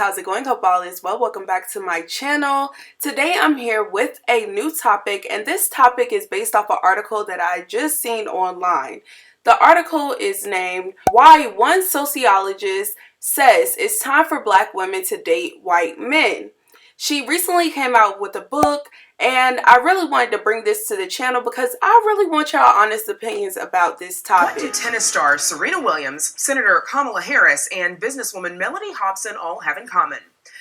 how's it going? Hope all is well. Welcome back to my channel. Today I'm here with a new topic, and this topic is based off an article that I just seen online. The article is named Why One Sociologist Says It's Time for Black Women to Date White Men. She recently came out with a book, and I really wanted to bring this to the channel because I really want y'all honest opinions about this topic. What do tennis star Serena Williams, Senator Kamala Harris, and businesswoman Melanie Hobson all have in common?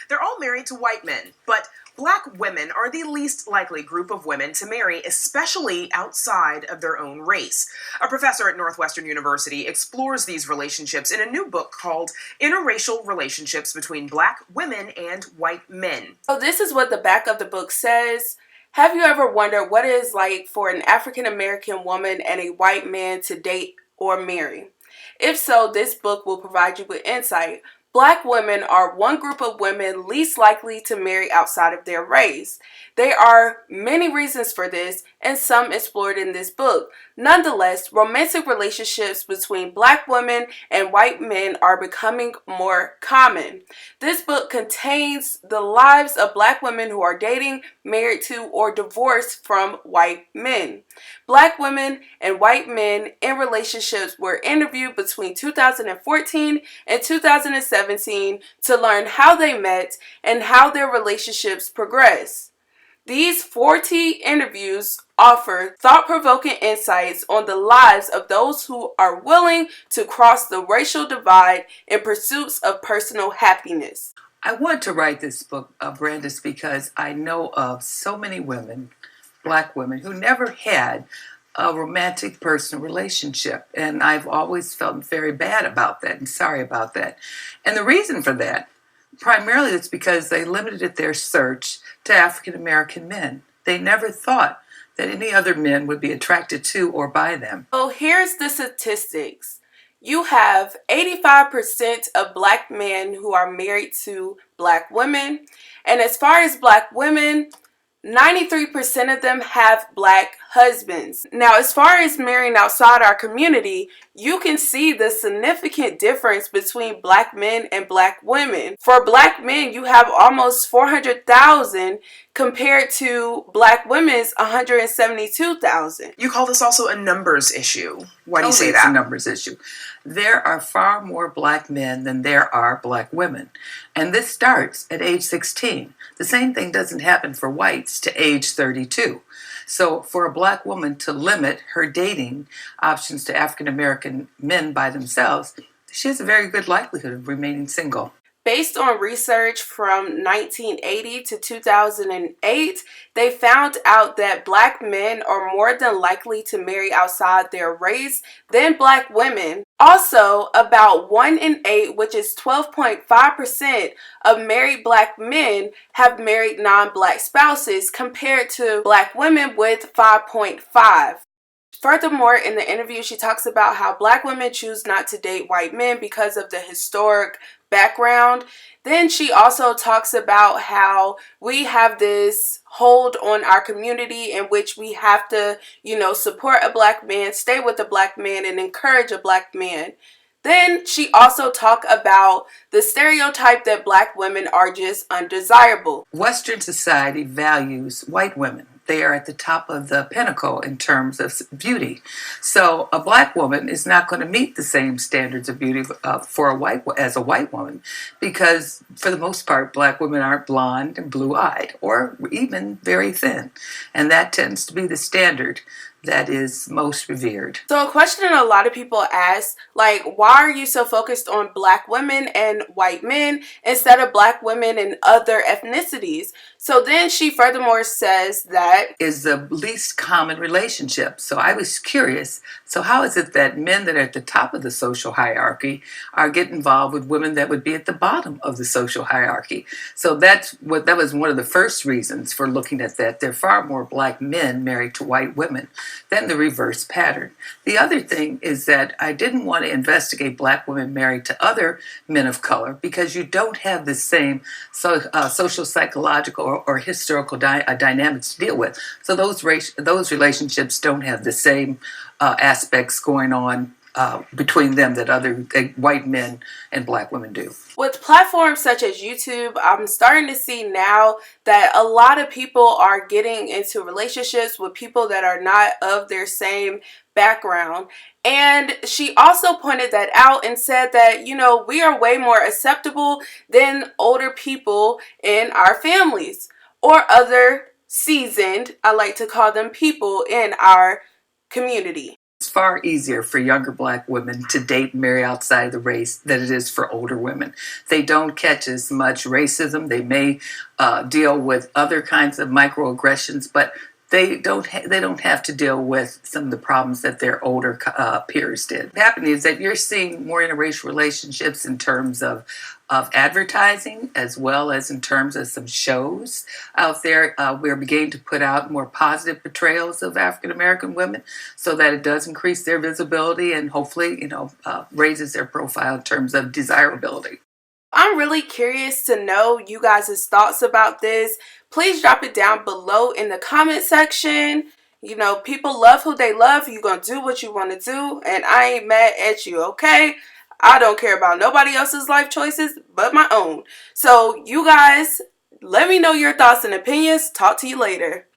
They're all married to white men, but Black women are the least likely group of women to marry, especially outside of their own race. A professor at Northwestern University explores these relationships in a new book called Interracial Relationships Between Black Women and White Men. So this is what the back of the book says. Have you ever wondered what it is like for an African American woman and a white man to date or marry? If so, this book will provide you with insight. Black women are one group of women least likely to marry outside of their race. There are many reasons for this, and some explored in this book. Nonetheless, romantic relationships between Black women and white men are becoming more common. This book contains the lives of Black women who are dating, married to, or divorced from white men. Black women and white men in relationships were interviewed between 2014 and 2017 to learn how they met and how their relationships progressed. These 40 interviews offer thought-provoking insights on the lives of those who are willing to cross the racial divide in pursuits of personal happiness. I want to write this book, Brandis, because I know of so many women, Black women, who never had a romantic personal relationship. And I've always felt very bad about that and sorry about that. And the reason for that, primarily, it's because they limited their search to African American men. They never thought that any other men would be attracted to or by them. So here's the statistics. You have 85% of Black men who are married to Black women. And as far as Black women, 93% of them have Black husbands. Now, as far as marrying outside our community, you can see the significant difference between Black men and Black women. For Black men, you have almost 400,000 compared to Black women's 172,000. You call this also a numbers issue. Why do you say It's that? a numbers issue. There are far more Black men than there are Black women. And this starts at age 16. The same thing doesn't happen for whites to age 32. So for a Black woman to limit her dating options to African American men by themselves, she has a very good likelihood of remaining single. Based on research from 1980 to 2008, they found out that Black men are more than likely to marry outside their race than Black women. Also, about 1 in 8, which is 12.5% of married Black men have married non-Black spouses compared to Black women with 5.5%. Furthermore, in the interview, she talks about how Black women choose not to date white men because of the historic background. Then she also talks about how we have this hold on our community in which we have to, support a Black man, stay with a Black man, and encourage a Black man. Then she also talked about the stereotype that Black women are just undesirable. Western society values white women. They are at the top of the pinnacle in terms of beauty. So a Black woman is not going to meet the same standards of beauty as a white woman, because for the most part, Black women aren't blonde and blue-eyed or even very thin. And that tends to be the standard that is most revered. So a question a lot of people ask, why are you so focused on Black women and white men instead of Black women and other ethnicities? So then she furthermore says that is the least common relationship. So I was curious, so how is it that men that are at the top of the social hierarchy are getting involved with women that would be at the bottom of the social hierarchy? So that was one of the first reasons for looking at that. There are far more Black men married to white women than the reverse pattern. The other thing is that I didn't want to investigate Black women married to other men of color because you don't have the same social, psychological, or historical dynamics to deal with. So those relationships don't have the same aspects going on between them that other white men and black women do. With platforms such as YouTube, I'm starting to see now that a lot of people are getting into relationships with people that are not of their same background. And she also pointed that out and said that, we are way more acceptable than older people in our families or other seasoned, I like to call them, people in our community. It's far easier for younger black women to date and marry outside the race than it is for older women. They don't catch as much racism. They may deal with other kinds of microaggressions, but they don't have to deal with some of the problems that their older peers did. What's happening is that you're seeing more interracial relationships in terms of advertising, as well as in terms of some shows out there. We're beginning to put out more positive portrayals of African American women so that it does increase their visibility and hopefully, raises their profile in terms of desirability. I'm really curious to know you guys' thoughts about this. Please drop it down below in the comment section. People love who they love. You're going to do what you want to do, and I ain't mad at you, okay? I don't care about nobody else's life choices but my own. So you guys, let me know your thoughts and opinions. Talk to you later.